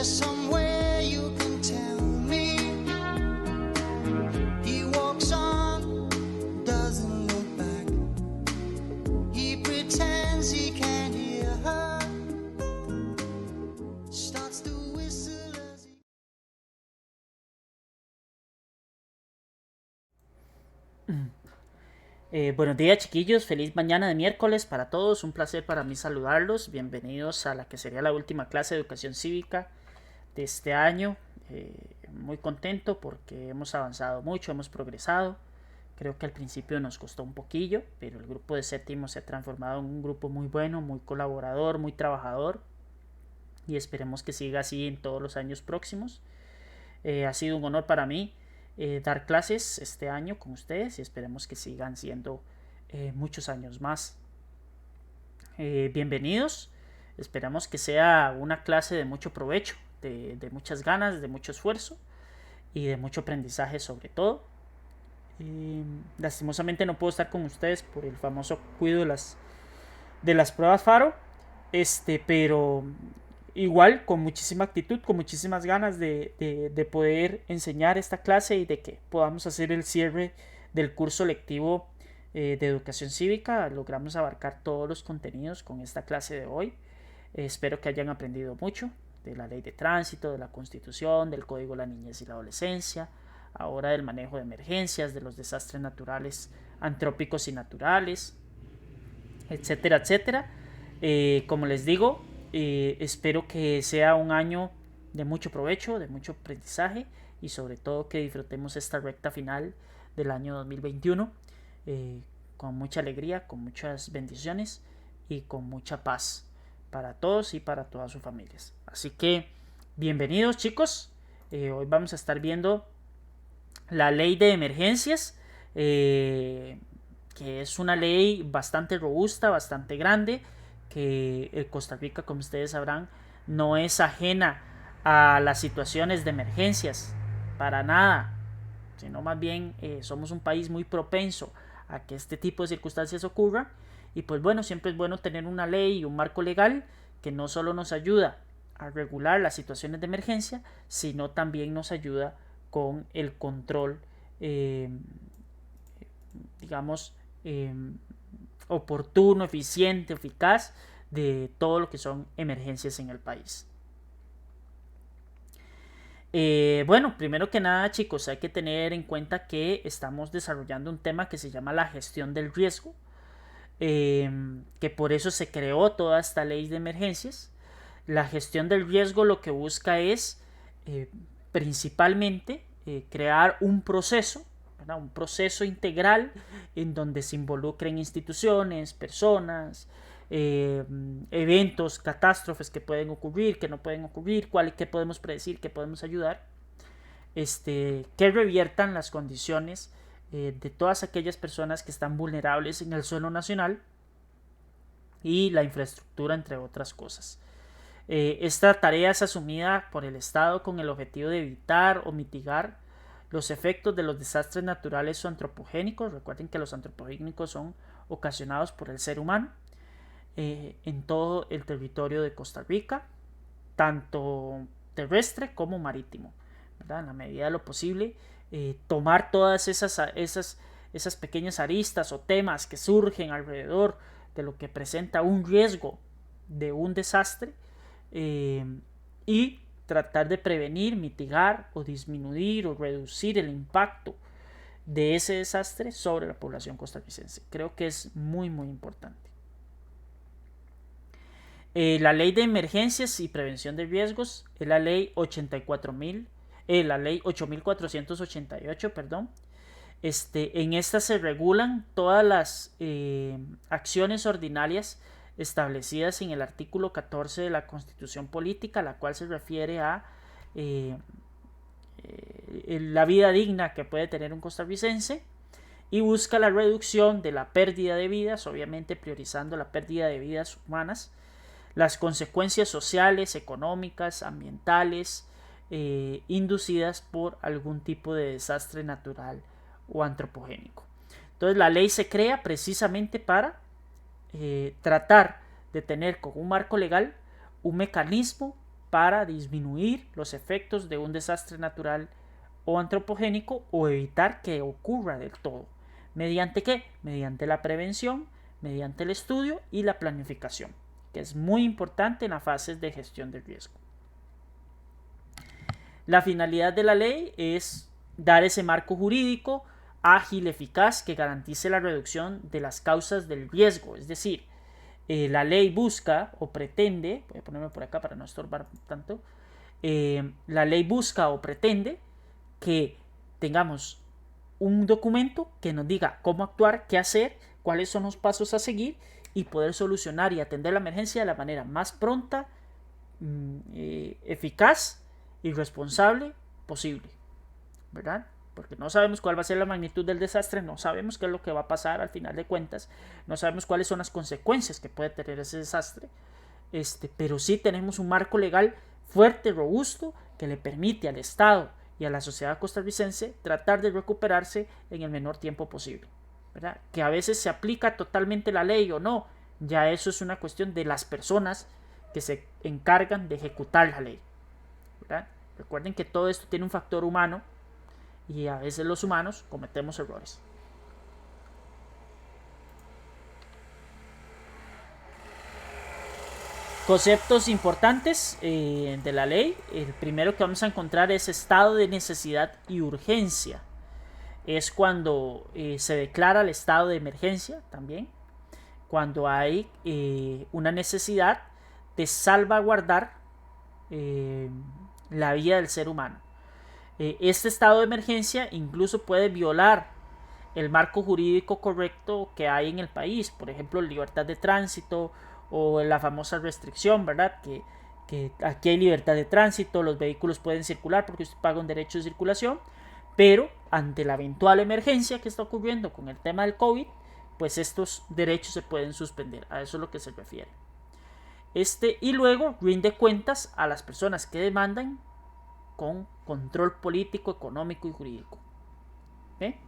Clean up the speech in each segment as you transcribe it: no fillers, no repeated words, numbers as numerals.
there somewhere you can tell me? He walks on, doesn't look back. He pretends he can't hear her. Starts to whistle as he... Buenos días, chiquillos, feliz mañana de miércoles para todos, un placer para mí saludarlos, bienvenidos a la que sería la última clase de educación cívica de este año. Muy contento porque hemos avanzado mucho, hemos progresado. Creo que al principio nos costó un poquillo, pero el grupo de séptimo se ha transformado en un grupo muy bueno, muy colaborador, muy trabajador, y esperemos que siga así en todos los años próximos. Ha sido un honor para mí dar clases este año con ustedes y esperemos que sigan siendo muchos años más. Bienvenidos, esperamos que sea una clase de mucho provecho, de muchas ganas, de mucho esfuerzo y de mucho aprendizaje sobre todo. Lastimosamente no puedo estar con ustedes por el famoso cuido de las pruebas FARO, pero igual con muchísima actitud, con muchísimas ganas de poder enseñar esta clase y de que podamos hacer el cierre del curso lectivo de educación cívica. Logramos abarcar todos los contenidos con esta clase de hoy. Espero que hayan aprendido mucho de la ley de tránsito, de la constitución, del código de la niñez y la adolescencia, ahora del manejo de emergencias, de los desastres naturales, antrópicos y naturales, etcétera, etcétera. Como les digo, espero que sea un año de mucho provecho, de mucho aprendizaje y sobre todo que disfrutemos esta recta final del año 2021 con mucha alegría, con muchas bendiciones y con mucha paz para todos y para todas sus familias. Así que bienvenidos, chicos. Hoy vamos a estar viendo la ley de emergencias, que es una ley bastante robusta, bastante grande, que Costa Rica, como ustedes sabrán, no es ajena a las situaciones de emergencias, para nada, sino más bien somos un país muy propenso a que este tipo de circunstancias ocurran. Y pues bueno, siempre es bueno tener una ley y un marco legal que no solo nos ayuda a regular las situaciones de emergencia, sino también nos ayuda con el control, digamos, oportuno, eficiente, eficaz de todo lo que son emergencias en el país. Bueno, primero que nada, chicos, hay que tener en cuenta que estamos desarrollando un tema que se llama la gestión del riesgo, que por eso se creó toda esta ley de emergencias. La gestión del riesgo lo que busca es principalmente crear un proceso, ¿verdad? Un proceso integral en donde se involucren instituciones, personas, eventos, catástrofes que pueden ocurrir, que no pueden ocurrir, qué podemos predecir, qué podemos ayudar, que reviertan las condiciones de todas aquellas personas que están vulnerables en el suelo nacional y la infraestructura, entre otras cosas. Esta tarea es asumida por el Estado con el objetivo de evitar o mitigar los efectos de los desastres naturales o antropogénicos. Recuerden que los antropogénicos son ocasionados por el ser humano en todo el territorio de Costa Rica, tanto terrestre como marítimo, ¿verdad? En la medida de lo posible, tomar todas esas pequeñas aristas o temas que surgen alrededor de lo que presenta un riesgo de un desastre, y tratar de prevenir, mitigar o disminuir o reducir el impacto de ese desastre sobre la población costarricense. Creo que es muy muy importante. La ley de emergencias y prevención de riesgos es la ley 8488, perdón. En esta se regulan todas las acciones ordinarias establecidas en el artículo 14 de la Constitución Política, la cual se refiere a la vida digna que puede tener un costarricense, y busca la reducción de la pérdida de vidas, obviamente priorizando la pérdida de vidas humanas, las consecuencias sociales, económicas, ambientales, inducidas por algún tipo de desastre natural o antropogénico. Entonces la ley se crea precisamente para tratar de tener como un marco legal un mecanismo para disminuir los efectos de un desastre natural o antropogénico o evitar que ocurra del todo. ¿Mediante qué? Mediante la prevención, mediante el estudio y la planificación, que es muy importante en las fases de gestión de riesgo. La finalidad de la ley es dar ese marco jurídico ágil, eficaz, que garantice la reducción de las causas del riesgo. Es decir, la ley busca o pretende, voy a ponerme por acá para no estorbar tanto, la ley busca o pretende que tengamos un documento que nos diga cómo actuar, qué hacer, cuáles son los pasos a seguir y poder solucionar y atender la emergencia de la manera más pronta, eficaz y responsable posible, ¿verdad? Porque no sabemos cuál va a ser la magnitud del desastre, no sabemos qué es lo que va a pasar al final de cuentas, no sabemos cuáles son las consecuencias que puede tener ese desastre, pero sí tenemos un marco legal fuerte, robusto, que le permite al Estado y a la sociedad costarricense tratar de recuperarse en el menor tiempo posible, ¿verdad? Que a veces se aplica totalmente la ley o no, ya eso es una cuestión de las personas que se encargan de ejecutar la ley, ¿verdad? Recuerden que todo esto tiene un factor humano y a veces los humanos cometemos errores. Conceptos importantes de la ley. El primero que vamos a encontrar es estado de necesidad y urgencia. Es cuando se declara el estado de emergencia también, cuando hay una necesidad de salvaguardar la vida del ser humano. Este estado de emergencia incluso puede violar el marco jurídico correcto que hay en el país, por ejemplo, libertad de tránsito o la famosa restricción, ¿verdad? Que aquí hay libertad de tránsito, los vehículos pueden circular porque usted paga un derecho de circulación, pero ante la eventual emergencia que está ocurriendo con el tema del COVID, pues estos derechos se pueden suspender. A eso es lo que se refiere. Y luego rinde cuentas a las personas que demandan con control político, económico y jurídico. ¿Okay?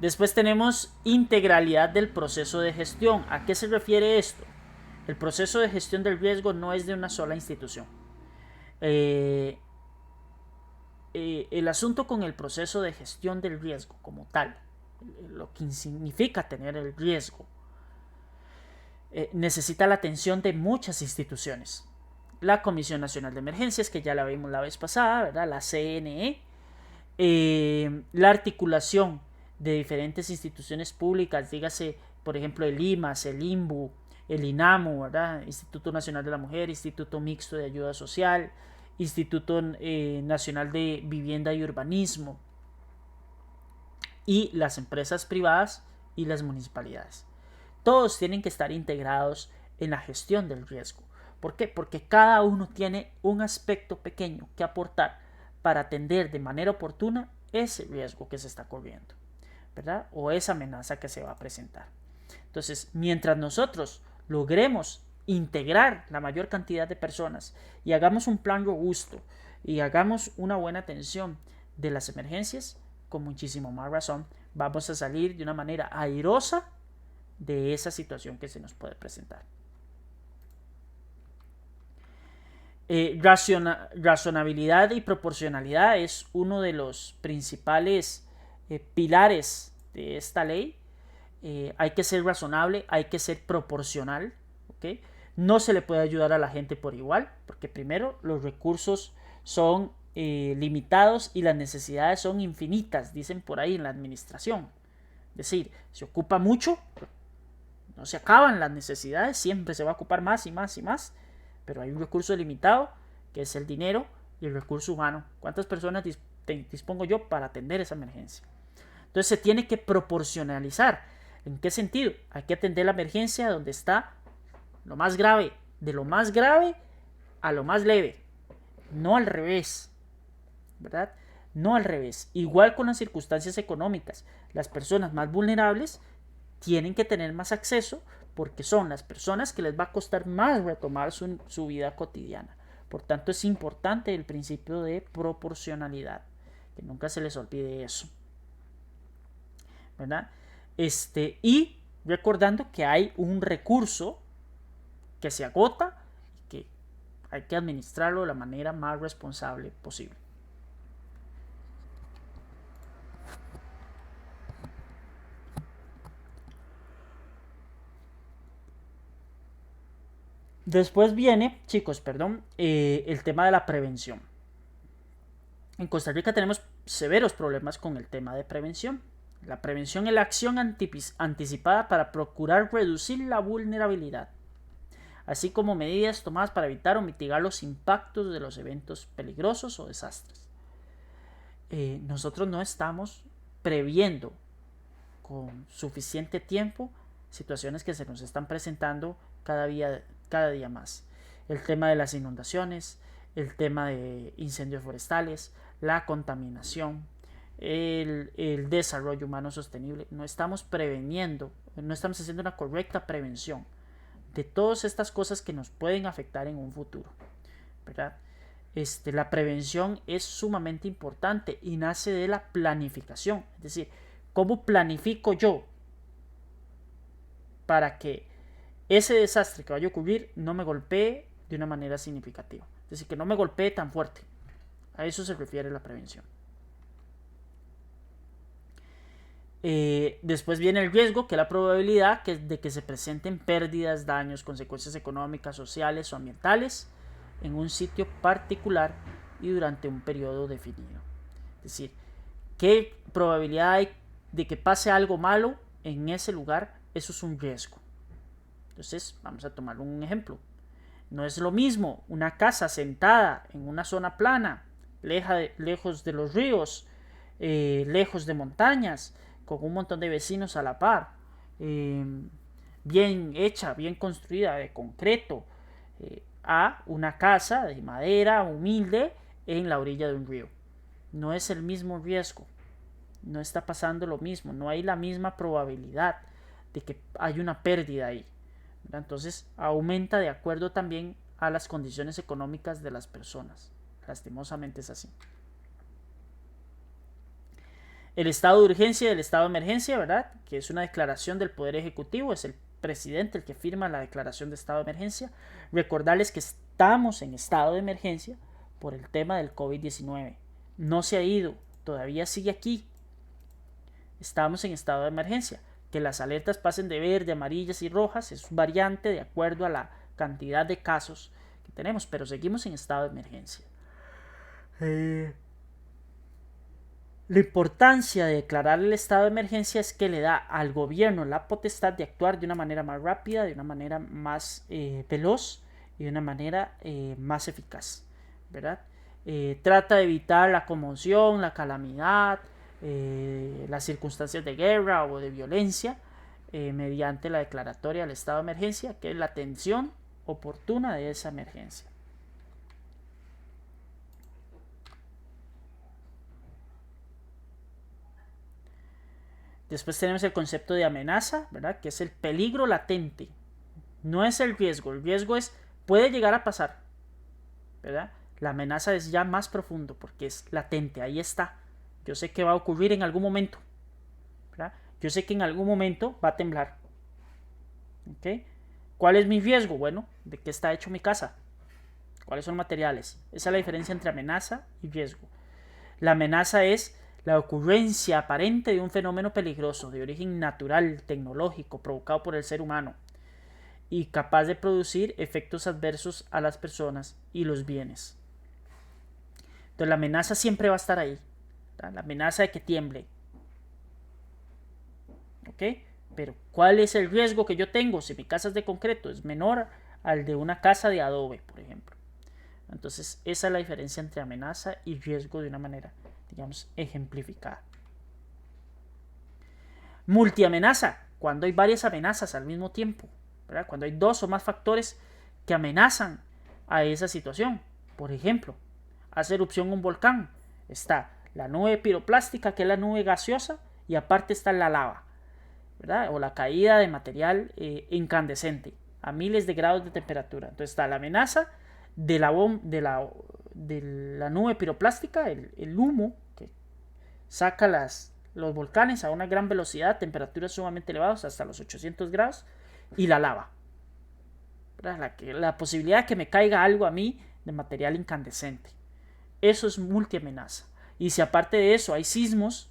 Después tenemos integralidad del proceso de gestión. ¿A qué se refiere esto? El proceso de gestión del riesgo no es de una sola institución. El asunto con el proceso de gestión del riesgo como tal, lo que significa tener el riesgo, necesita la atención de muchas instituciones. La Comisión Nacional de Emergencias, que ya la vimos la vez pasada, ¿verdad? La CNE, la articulación de diferentes instituciones públicas, dígase, por ejemplo, el IMAS, el INBU, el INAMU, ¿verdad? Instituto Nacional de la Mujer, Instituto Mixto de Ayuda Social, Instituto Nacional de Vivienda y Urbanismo, y las empresas privadas y las municipalidades. Todos tienen que estar integrados en la gestión del riesgo. ¿Por qué? Porque cada uno tiene un aspecto pequeño que aportar para atender de manera oportuna ese riesgo que se está corriendo, ¿verdad? O esa amenaza que se va a presentar. Entonces, mientras nosotros logremos integrar la mayor cantidad de personas y hagamos un plan robusto y hagamos una buena atención de las emergencias, con muchísimo más razón vamos a salir de una manera airosa de esa situación que se nos puede presentar. Razonabilidad y proporcionalidad es uno de los principales pilares de esta ley. Hay que ser razonable, hay que ser proporcional, ¿okay? No se le puede ayudar a la gente por igual, porque primero los recursos son limitados y las necesidades son infinitas, dicen por ahí en la administración. Es decir, se ocupa mucho, no se acaban las necesidades, siempre se va a ocupar más y más y más, pero hay un recurso limitado que es el dinero y el recurso humano. ¿Cuántas personas dispongo yo para atender esa emergencia? Entonces se tiene que proporcionalizar. ¿En qué sentido? Hay que atender la emergencia donde está lo más grave, de lo más grave a lo más leve, no al revés, ¿verdad? No al revés. Igual con las circunstancias económicas, las personas más vulnerables tienen que tener más acceso porque son las personas que les va a costar más retomar su vida cotidiana. Por tanto, es importante el principio de proporcionalidad, que nunca se les olvide eso, ¿verdad? Y recordando que hay un recurso que se agota hay que administrarlo de la manera más responsable posible. Después viene, chicos, perdón, el tema de la prevención. En Costa Rica tenemos severos problemas con el tema de prevención. La prevención es la acción anticipada para procurar reducir la vulnerabilidad, así como medidas tomadas para evitar o mitigar los impactos de los eventos peligrosos o desastres. Nosotros no estamos previendo con suficiente tiempo situaciones que se nos están presentando cada día más. El tema de las inundaciones, el tema de incendios forestales, la contaminación, el desarrollo humano sostenible. No estamos preveniendo, no estamos haciendo una correcta prevención de todas estas cosas que nos pueden afectar en un futuro, ¿verdad? La prevención es sumamente importante y nace de la planificación. Es decir, ¿cómo planifico yo para que ese desastre que vaya a ocurrir no me golpee de una manera significativa? Es decir, que no me golpee tan fuerte. A eso se refiere la prevención. Después viene el riesgo, que es la probabilidad de que se presenten pérdidas, daños, consecuencias económicas, sociales o ambientales en un sitio particular y durante un periodo definido. Es decir, ¿qué probabilidad hay de que pase algo malo en ese lugar? Eso es un riesgo. Entonces, vamos a tomar un ejemplo. No es lo mismo una casa sentada en una zona plana, lejos de los ríos, lejos de montañas, con un montón de vecinos a la par, bien hecha, bien construida, de concreto, a una casa de madera humilde en la orilla de un río. No es el mismo riesgo, no está pasando lo mismo, no hay la misma probabilidad de que haya una pérdida ahí. Entonces aumenta de acuerdo también a las condiciones económicas de las personas. Lastimosamente es así. El estado de urgencia y el estado de emergencia, ¿verdad? Que es una declaración del Poder Ejecutivo, es el presidente el que firma la declaración de estado de emergencia. Recordarles que estamos en estado de emergencia por el tema del COVID-19. No se ha ido, todavía sigue aquí. Estamos en estado de emergencia. Que las alertas pasen de verde, amarillas y rojas es variante de acuerdo a la cantidad de casos que tenemos, pero seguimos en estado de emergencia. La importancia de declarar el estado de emergencia es que le da al gobierno la potestad de actuar de una manera más rápida, de una manera más veloz y de una manera más eficaz, ¿verdad? Trata de evitar la conmoción, la calamidad, las circunstancias de guerra o de violencia mediante la declaratoria del estado de emergencia, que es la atención oportuna de esa emergencia. Después tenemos el concepto de amenaza, ¿verdad? Que es el peligro latente. No es el riesgo es, puede llegar a pasar, ¿verdad? La amenaza es ya más profundo porque es latente, ahí está. Yo sé que va a ocurrir en algún momento, ¿verdad? Yo sé que en algún momento va a temblar. ¿Okay? ¿Cuál es mi riesgo? Bueno, ¿de qué está hecho mi casa? ¿Cuáles son los materiales? Esa es la diferencia entre amenaza y riesgo. La amenaza es la ocurrencia aparente de un fenómeno peligroso de origen natural, tecnológico, provocado por el ser humano y capaz de producir efectos adversos a las personas y los bienes. Entonces la amenaza siempre va a estar ahí, ¿verdad? La amenaza de que tiemble. ¿Ok? Pero ¿cuál es el riesgo que yo tengo si mi casa es de concreto? Es menor al de una casa de adobe, por ejemplo. Entonces esa es la diferencia entre amenaza y riesgo de una manera, digamos, ejemplificada. Multiamenaza, cuando hay varias amenazas al mismo tiempo, ¿verdad? Cuando hay dos o más factores que amenazan a esa situación. Por ejemplo, hace erupción un volcán. Está la nube piroplástica, que es la nube gaseosa, y aparte está la lava, ¿verdad? O la caída de material incandescente a miles de grados de temperatura. Entonces está la amenaza de la nube piroplástica, el humo que saca los volcanes a una gran velocidad, temperaturas sumamente elevadas, hasta los 800 grados, y la lava. ¿verdad? La posibilidad de que me caiga algo a mí de material incandescente. Eso es multiamenaza. Y si aparte de eso hay sismos,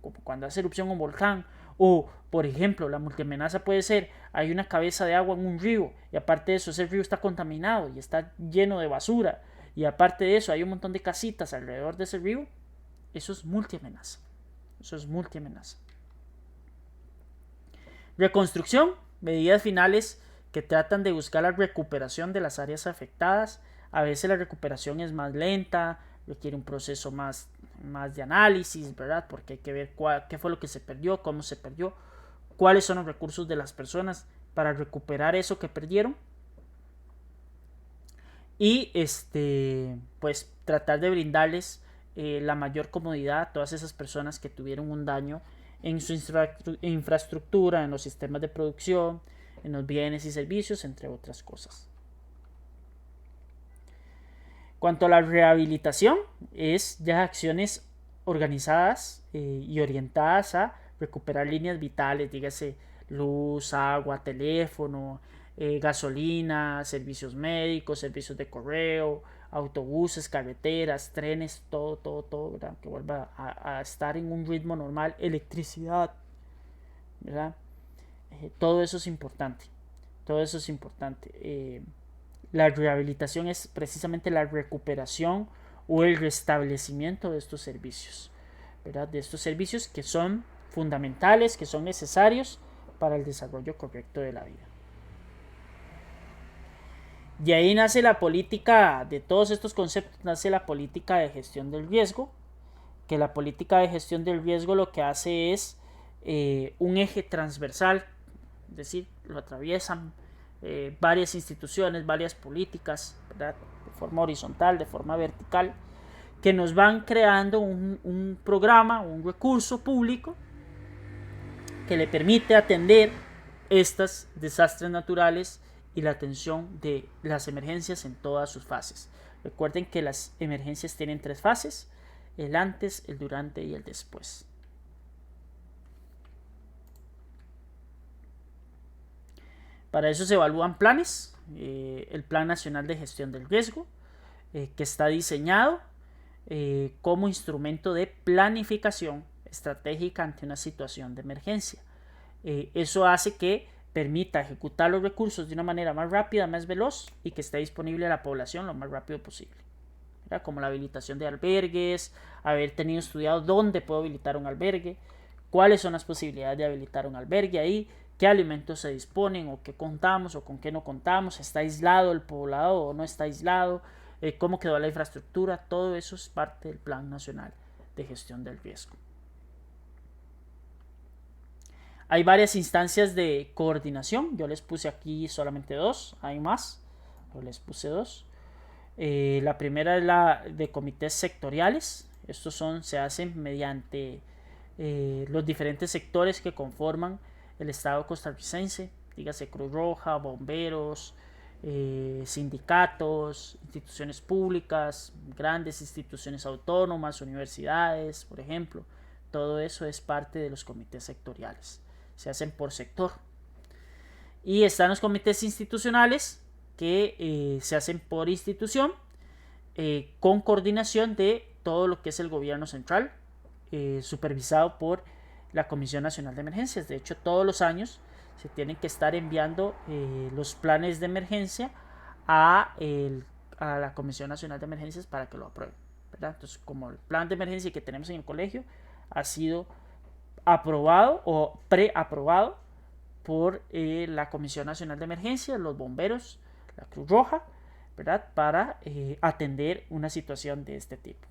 como cuando hace erupción un volcán, o por ejemplo la multiamenaza puede ser, hay una cabeza de agua en un río y aparte de eso ese río está contaminado y está lleno de basura y aparte de eso hay un montón de casitas alrededor de ese río, eso es multiamenaza. Eso es multiamenaza. Reconstrucción, medidas finales que tratan de buscar la recuperación de las áreas afectadas. A veces la recuperación es más lenta, requiere un proceso más de análisis, ¿verdad? Porque hay que ver qué fue lo que se perdió, cómo se perdió, cuáles son los recursos de las personas para recuperar eso que perdieron. Y pues tratar de brindarles la mayor comodidad a todas esas personas que tuvieron un daño en su infraestructura, en los sistemas de producción, en los bienes y servicios, entre otras cosas. Cuanto a la rehabilitación, es ya acciones organizadas y orientadas a recuperar líneas vitales, dígase luz, agua, teléfono, gasolina, servicios médicos, servicios de correo, autobuses, carreteras, trenes, todo, ¿verdad? Que vuelva a estar en un ritmo normal, electricidad, ¿verdad? Todo eso es importante, la rehabilitación es precisamente la recuperación o el restablecimiento de estos servicios, ¿verdad? De estos servicios que son fundamentales, que son necesarios para el desarrollo correcto de la vida. De ahí nace la política, de todos estos conceptos nace la política de gestión del riesgo, que la política de gestión del riesgo lo que hace es un eje transversal, es decir, lo atraviesan varias instituciones, varias políticas, ¿verdad? De forma horizontal, de forma vertical, que nos van creando un programa, un recurso público que le permite atender estos desastres naturales y la atención de las emergencias en todas sus fases. Recuerden que las emergencias tienen 3 fases: el antes, el durante y el después. Para eso se evalúan planes, el Plan Nacional de Gestión del Riesgo, que está diseñado como instrumento de planificación estratégica ante una situación de emergencia. Eso hace que permita ejecutar los recursos de una manera más rápida, más veloz y que esté disponible a la población lo más rápido posible. ¿Verdad? Como la habilitación de albergues, haber tenido estudiado dónde puedo habilitar un albergue, cuáles son las posibilidades de habilitar un albergue ahí, qué alimentos se disponen o qué contamos o con qué no contamos, está aislado el poblado o no está aislado, cómo quedó la infraestructura, todo eso es parte del Plan Nacional de Gestión del Riesgo. Hay varias instancias de coordinación, yo les puse aquí solamente 2, hay más, pero les puse 2. La primera es la de comités sectoriales, estos se hacen mediante los diferentes sectores que conforman el Estado costarricense, dígase Cruz Roja, bomberos, sindicatos, instituciones públicas, grandes instituciones autónomas, universidades, por ejemplo. Todo eso es parte de los comités sectoriales, se hacen por sector. Y están los comités institucionales que se hacen por institución, con coordinación de todo lo que es el gobierno central, supervisado por la Comisión Nacional de Emergencias. De hecho, todos los años se tienen que estar enviando los planes de emergencia a la Comisión Nacional de Emergencias para que lo aprueben, ¿verdad? Entonces, como el plan de emergencia que tenemos en el colegio ha sido aprobado o preaprobado por la Comisión Nacional de Emergencias, los bomberos, la Cruz Roja, ¿verdad? Para atender una situación de este tipo.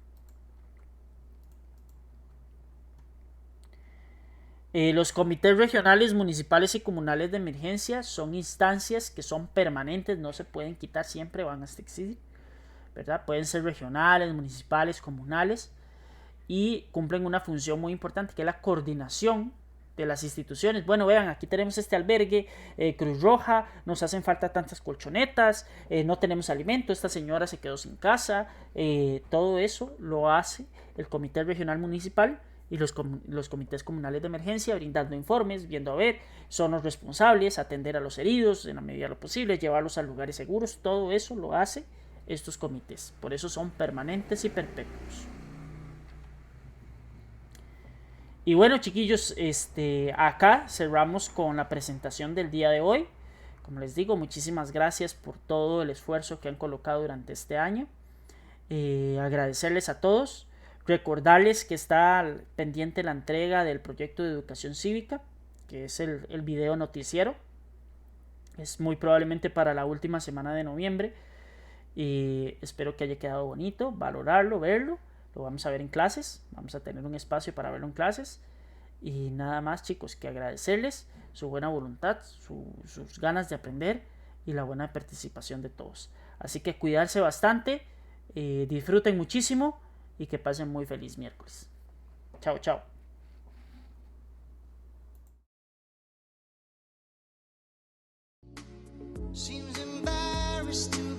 Los comités regionales, municipales y comunales de emergencia son instancias que son permanentes, no se pueden quitar, siempre van a existir, ¿verdad? Pueden ser regionales, municipales, comunales, y cumplen una función muy importante que es la coordinación de las instituciones. Bueno, vean, aquí tenemos este albergue, Cruz Roja, nos hacen falta tantas colchonetas, no tenemos alimento, esta señora se quedó sin casa, todo eso lo hace el Comité Regional Municipal y los comités comunales de emergencia brindando informes, viendo a ver, son los responsables, atender a los heridos en la medida de lo posible, llevarlos a lugares seguros, todo eso lo hace estos comités, por eso son permanentes y perpetuos. Y bueno, chiquillos, acá cerramos con la presentación del día de hoy. Como les digo, muchísimas gracias por todo el esfuerzo que han colocado durante este año. Agradecerles a todos. Recordarles que está pendiente la entrega del proyecto de educación cívica, que es el video noticiero. Es muy probablemente para la última semana de noviembre. Y espero que haya quedado bonito, valorarlo, verlo. Lo vamos a ver en clases. Vamos a tener un espacio para verlo en clases. Y nada más, chicos, que agradecerles su buena voluntad, sus ganas de aprender y la buena participación de todos. Así que cuidarse bastante, disfruten muchísimo y que pasen muy feliz miércoles. Chao, chao. Seems embarrassed to